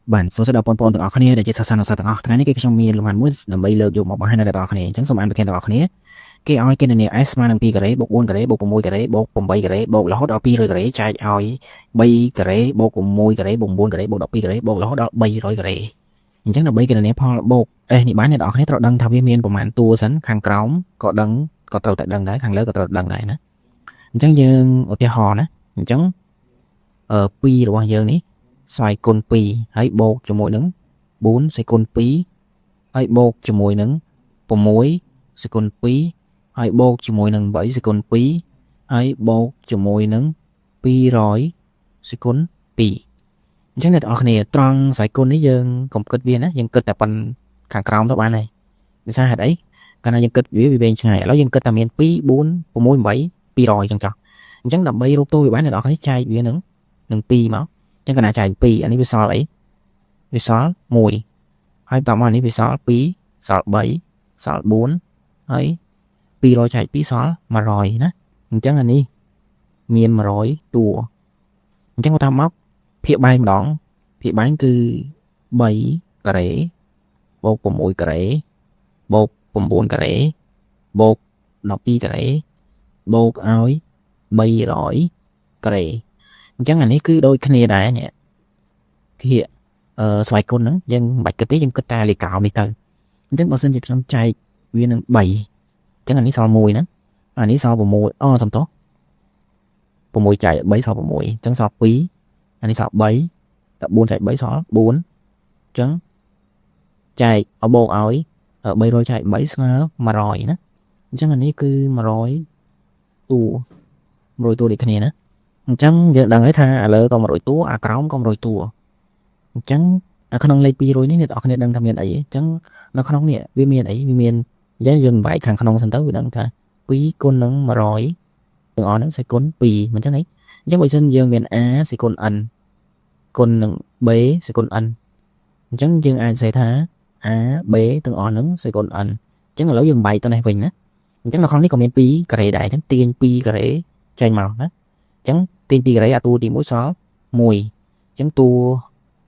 bạn số sẽ đọc pon từng ở khné để chỉ sát sang từng ởថ្ងៃនេះគេខ្ញុំមានលំហាត់មួយដើម្បីលើកយកមកបង្ហាញដល់អ្នកនរគ្នាអញ្ចឹងសូមអានប្រធានទាំងអស់គ្នាគេឲ្យគេនា s ស្មើនឹង2ការ៉េបូក4ការ៉េបូក6ការ៉េបូក8ការ៉េបូករហូតដល់200ការ៉េចែកឲ្យ3ការ៉េបូក6ការ៉េបូក9ការ៉េបូក12ការ៉េបូករហូតដល់300ការ៉េអញ្ចឹងដើម្បីគេនាផលបូកនេះបានអ្នកនរគ្នាត្រូវដឹងថាវាមានប្រមាណតួសិនខាងក្រោមក៏ដឹងក៏ត្រូវតែដឹងដែរខាងលើក៏ត្រូវដឹងដែរណាអញ្ចឹងយើងឧទាហរណ៍ណាអញ្ចឹង2របស់យើងនេះស្វ័យគុណ2ហើយបូកជាមួយនឹង4សេគុណ2ហើយបូកជាមួយនឹង6សេគុណ2ហើយបូកជាមួយនឹង8សេគុណ2ហើយបូកជាមួយនឹង200សេគុណ2អញ្ចឹងអ្នកនរគ្នាត្រង់ស្វ័យគុណនេះយើងកុំគិតវាណាយើងគិតតែប៉ុនខាងក្រោមទៅបានហើយដោយសារហេតុអីកាលណាយើងគិតវាវែងឆ្ងាយឥឡូវយើងគិតតែមាន2 4 6 8 200អញ្ចឹងចុះអញ្ចឹងដើម្បីរូបតួវាបានអ្នកនរគ្នាចែកវានឹង2មកចឹងកណាចែក2អានេះវាសល់អីវាសល់1ហើយតាមមកនេះវាសល់2សល់3សល់4ហើយ200ចែក2សល់100ណាអញ្ចឹងអានេះមាន100តួអញ្ចឹងតាមមកភាគបែងម្ដងភាគបែងគឺ3ការ៉េបូក6ការ៉េបូក9ការ៉េបូក12ការ៉េបូកឲ្យ300ការ៉េអញ្ចឹងអានេះគឺដូចគ្នាដែរនេះភាគស្វ័យគុណហ្នឹងយើងមិនបាច់គិតទេយើងគិតតែលេខក្រោមនេះទៅអញ្ចឹងបើសិនជាខ្ញុំចែកវានឹង3អញ្ចឹងអានេះសល់1ណាអានេះសល់6សំទោស6ចែក3សល់6អញ្ចឹងសល់2អានេះសល់3តែ4ចែក3សល់4អញ្ចឹងចែកបូកឲ្យ300ចែក3ស្មើ100ណាអញ្ចឹងអានេះគឺ100តួដូចគ្នាណាអញ្ចឹងយើងដឹងហើយថាឥឡូវក៏100តួអាក្រោមក៏100តួអញ្ចឹងក្នុងលេខ200នេះអ្នកនរគ្នាដឹងថាមានអីអញ្ចឹងនៅក្នុងនេះវាមានអីវាមានអញ្ចឹងយើងបែកខាងក្នុងសិនទៅវាដឹងថា2គុណនឹង100ទាំងអស់ហ្នឹងសេគុណ2មិនអញ្ចឹងអីអញ្ចឹងបើសិនយើងមាន a សេគុណ n គុណនឹង b សេគុណ n អញ្ចឹងយើងអាចសេថា a b ទាំងអស់ហ្នឹងសេគុណ n អញ្ចឹងឥឡូវយើងបែកទៅនេះវិញណាអញ្ចឹងនៅក្នុងនេះក៏មាន2ការ៉េដែរអញ្ចឹងទាញ2ការ៉េចេញមកណាអញ្ចឹងទាញ2ការ៉េអាតួទី1សល់1អញ្ចឹងតួ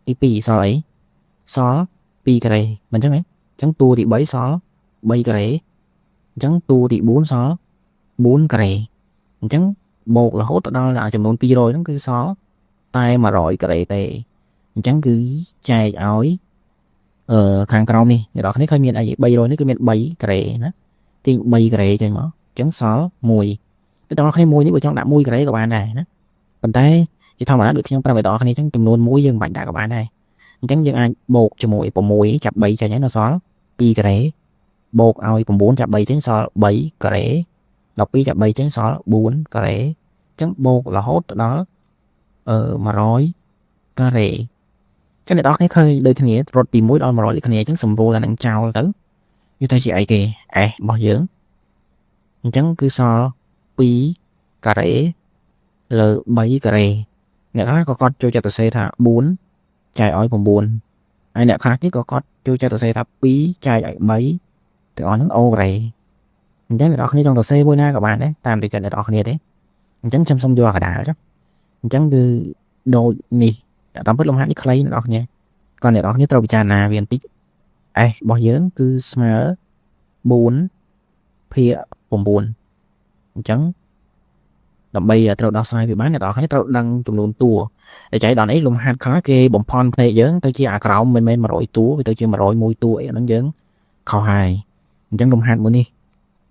ទី2សល់អីសល់2ការ៉េមិនអញ្ចឹងហ៎អញ្ចឹងតួទី3សល់3ការ៉េអញ្ចឹងតួទី4សល់4ការ៉េអញ្ចឹងបូករហូតដល់ចំនួន200ហ្នឹងគឺសល់តែ100ការ៉េទេអញ្ចឹងគឺចែកឲ្យខាងក្រោមនេះអ្នកនរគ្នាឃើញមានអី300នេះគឺមាន3ការ៉េណាទាញ3ការ៉េចេញមកអញ្ចឹងសល់1តែដល់គ្នា1នេះបើចង់ដាក់1ការ៉េក៏បានដែរណាប៉ុន្តែជាធម្មតាដូចខ្ញុំប្រាប់ឲ្យដល់គ្នាអញ្ចឹងចំនួន1យើងមិនបាច់ដាក់ក៏បានដែរអញ្ចឹងយើងអាចបូកជាមួយ6ចាប់3ចេញហើយនៅសល់2ការ៉េបូកឲ្យ9ចាប់3ចេញសល់3ការ៉េ12ចាប់3ចេញសល់4ការ៉េអញ្ចឹងបូករហូតដល់100ការ៉េចឹងអ្នកនរគ្នាឃើញដូចគ្នារត់ពី1ដល់100ដូចគ្នាអញ្ចឹងសម្រួលតែនឹងចោលទៅវាទៅជាអីគេរបស់យើងអញ្ចឹងគឺសល់2ការ៉េលើ3ការ៉េអ្នកខ្លះក៏គាត់ចូលចិត្តទៅសេថា4ចែកឲ្យ9ហើយអ្នកខ្លះទៀតក៏គាត់ចូលចិត្តទៅសេថា2ចែកឲ្យ3ទាំងអស់ហ្នឹងអូការ៉េអញ្ចឹងអ្នកនរគ្នាចង់ទៅសេមួយណាក៏បានដែរតាមតែចិត្តអ្នកនរគ្នាទេអញ្ចឹងខ្ញុំសុំយកកដាលចុះអញ្ចឹងគឺដូចនេះតែតាមពិតលំហាត់នេះខ្លីអ្នកនរគ្នាគាត់អ្នកនរគ្នាត្រូវពិចារណាវាបន្តិចរបស់យើងគឺស្មើ4ភាគ9អញ្ចឹងដើម្បីត្រូវដោះស្រាយវាបានអ្នកនរគ្នាត្រូវដឹងចំនួនតួតែចៃដល់អីលំហាត់ខ្លះគេបំផន់ភ្នែកយើងទៅជាអាក្រោមមិនមែន100តួវាទៅជា101តួអីហ្នឹងយើងខុសហើយអញ្ចឹងលំហាត់មួយនេះ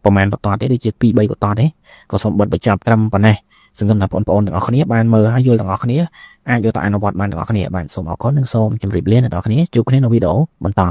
ប្រហែលបន្តទេដូចជា2 3បន្តទេក៏សូមបិទបញ្ចប់ត្រឹមប៉ុណ្ណេះសង្ឃឹមថាបងប្អូនទាំងអស់គ្នាបានមើលហើយយល់ទាំងអស់គ្នាអាចយកទៅអនុវត្តបានទាំងអស់គ្នាបាទសូមអរគុណនិងសូមជម្រាបលាអ្នកនរគ្នាជួបគ្នានៅវីដេអូបន្ត